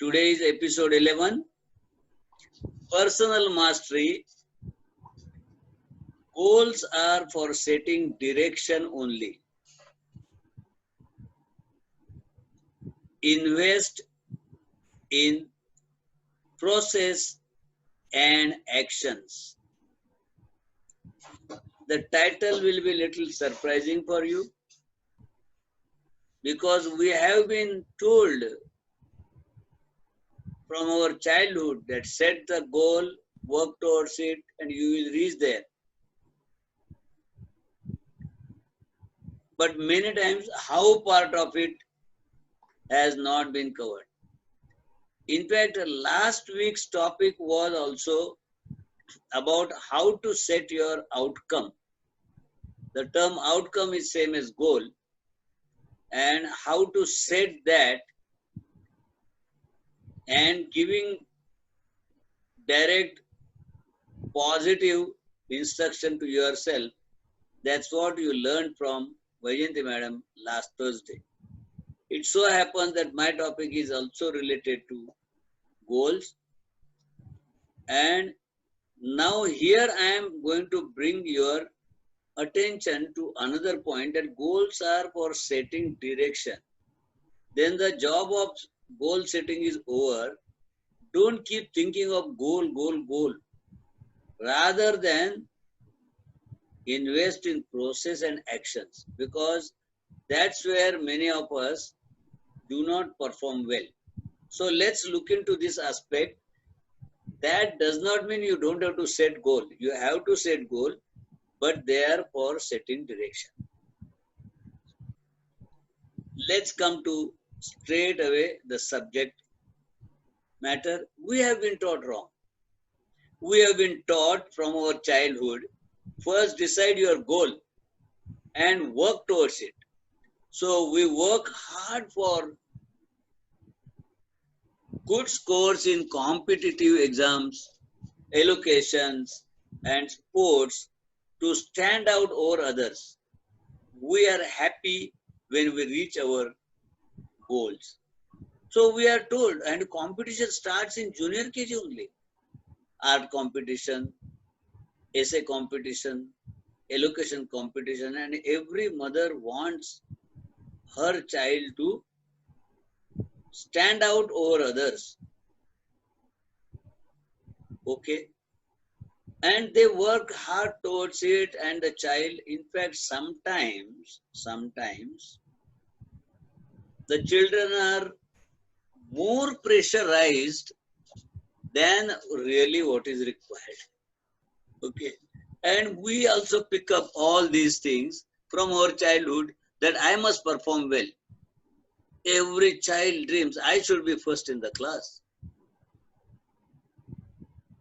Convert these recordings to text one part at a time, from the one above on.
Today is episode 11, Personal Mastery. Goals are for setting direction only. Invest in process and actions. The title will be little surprising for you because we have been told from our childhood that set the goal, work towards it, and you will reach there. But many times, how part of it has not been covered. In fact, last week's topic was also about how to set your outcome. The term outcome is same as goal, and how to set that and giving direct positive instruction to yourself. That's what you learned from Vajanti madam last Thursday. It so happens that my topic is also related to goals, and now here I am going to bring your attention to another point, that goals are for setting direction. Then the job of goal setting is over. Don't keep thinking of goal. Rather than invest in process and actions, because that's where many of us do not perform well. So let's look into this aspect. That does not mean you don't have to set goal. You have to set goal, but they are for setting direction. Let's come to straight away the subject matter. We have been taught wrong. We have been taught from our childhood, first decide your goal and work towards it. So we work hard for good scores in competitive exams, allocations, and sports to stand out over others. We are happy when we reach our goals. So we are told, and competition starts in junior KG only. Art competition, essay competition, allocation competition, and every mother wants her child to stand out over others. Okay. And they work hard towards it, and the child, in fact, sometimes the children are more pressurized than really what is required. Okay. And we also pick up all these things from our childhood, that I must perform well. Every child dreams, I should be first in the class.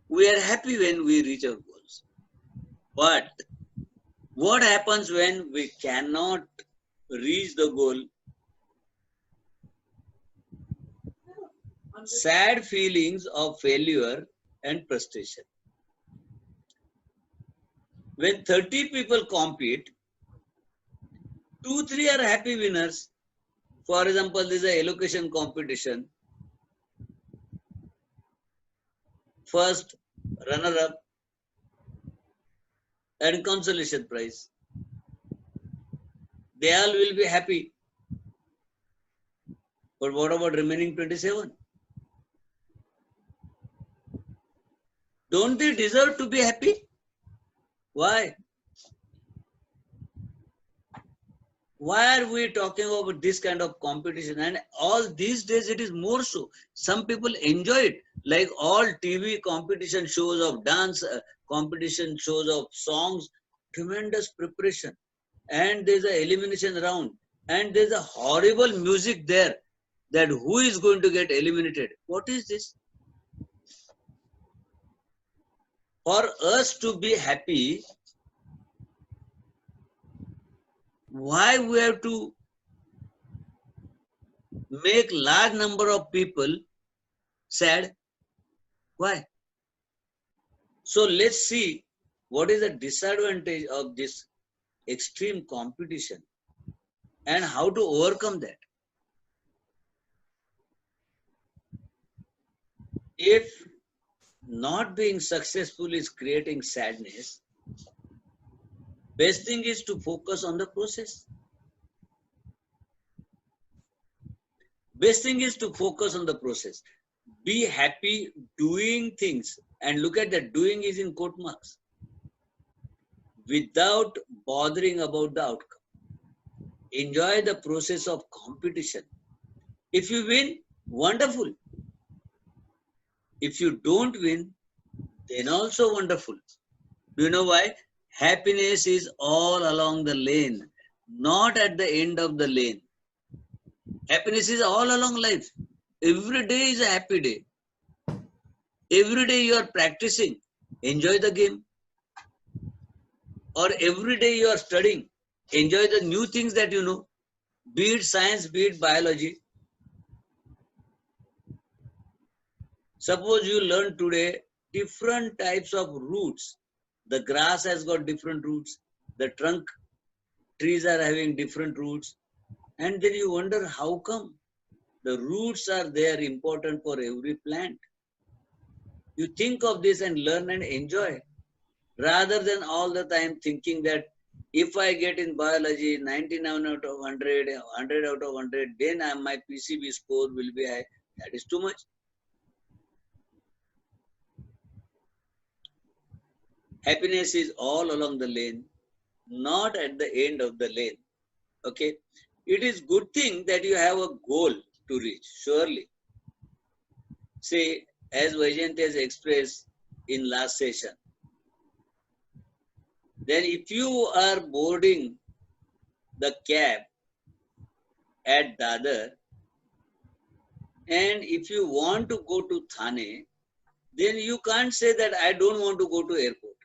We are happy when we reach our goals. But what happens when we cannot reach the goal? Sad feelings of failure and frustration. When 30 people compete, 2-3 are happy winners. For example, this is an allocation competition. First runner-up and consolation prize. They all will be happy. But what about remaining 27? Don't they deserve to be happy? Why? Why are we talking about this kind of competition? And all these days it is more so. Some people enjoy it, like all TV competition shows of dance, competition shows of songs, tremendous preparation. And there's an elimination round. And there's a horrible music there, that who is going to get eliminated. What is this? For us to be happy, why we have to make large number of people sad? Why? So let's see what is the disadvantage of this extreme competition and how to overcome that. If not being successful is creating sadness, best thing is to focus on the process. Best thing is to focus on the process. Be happy doing things, and look at that, doing is in quote marks, without bothering about the outcome. Enjoy the process of competition. If you win, wonderful. If you don't win, then also wonderful. Do you know why? Happiness is all along the lane, not at the end of the lane. Happiness is all along life. Every day is a happy day. Every day you are practicing. Enjoy the game. Or every day you are studying. Enjoy the new things that you know. Be it science, be it biology. Suppose you learn today different types of roots. The grass has got different roots. The trunk trees are having different roots. And then you wonder how come the roots are there important for every plant. You think of this and learn and enjoy, rather than all the time thinking that if I get in biology 99 out of 100, 100 out of 100, then my PCB score will be high. That is too much. Happiness is all along the lane, not at the end of the lane. Okay. It is good thing that you have a goal to reach, surely. Say, as Vijayant has expressed in last session, then if you are boarding the cab at Dadar, and if you want to go to Thane, then you can't say that I don't want to go to airport.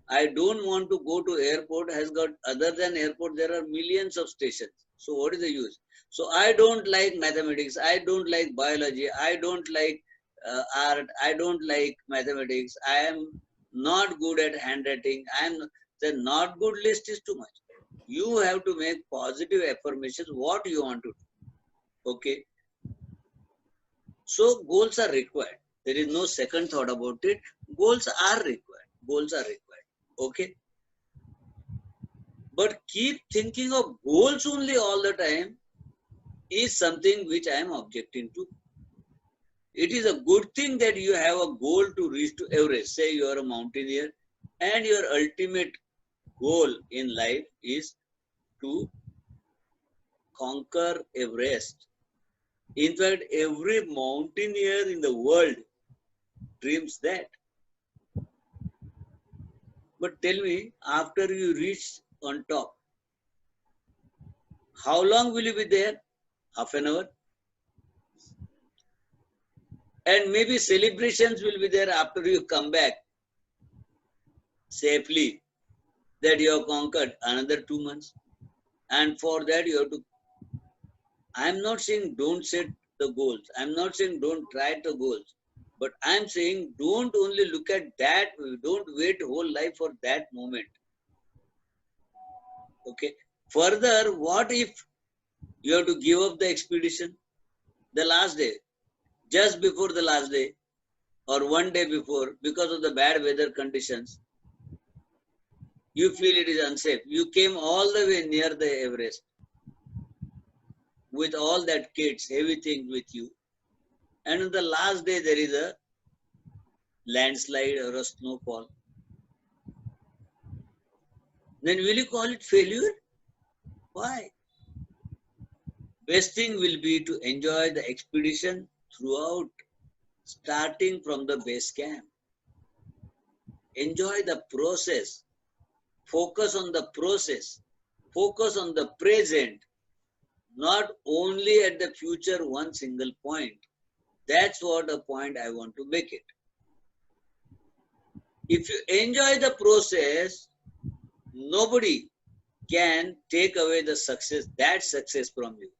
I don't want to go to airport has got, other than airport, there are millions of stations. So what is the use? So I don't like mathematics. I don't like biology. I don't like art. I don't like mathematics. I am not good at handwriting. The not good list is too much. You have to make positive affirmations what you want to do. Okay. So goals are required. There is no second thought about it. Goals are required. Goals are required. Okay. But keep thinking of goals only all the time is something which I am objecting to. It is a good thing that you have a goal to reach to Everest. Say you are a mountaineer and your ultimate goal in life is to conquer Everest. In fact, every mountaineer in the world dreams that. But tell me, after you reach on top, how long will you be there? Half an hour? And maybe celebrations will be there after you come back safely, that you have conquered another 2 months. And for that you have to, I'm not saying don't set the goals. I'm not saying don't try the goals. But I'm saying don't only look at that, don't wait whole life for that moment. Okay. Further, what if you have to give up the expedition the last day, just before the last day, or one day before, because of the bad weather conditions? You feel it is unsafe. You came all the way near the Everest with all that kids, everything with you. And on the last day, there is a landslide or a snowfall. Then will you call it failure? Why? Best thing will be to enjoy the expedition throughout, starting from the base camp. Enjoy the process. Focus on the process. Focus on the present, not only at the future one single point. That's what the point I want to make it. If you enjoy the process, nobody can take away the success, that success from you.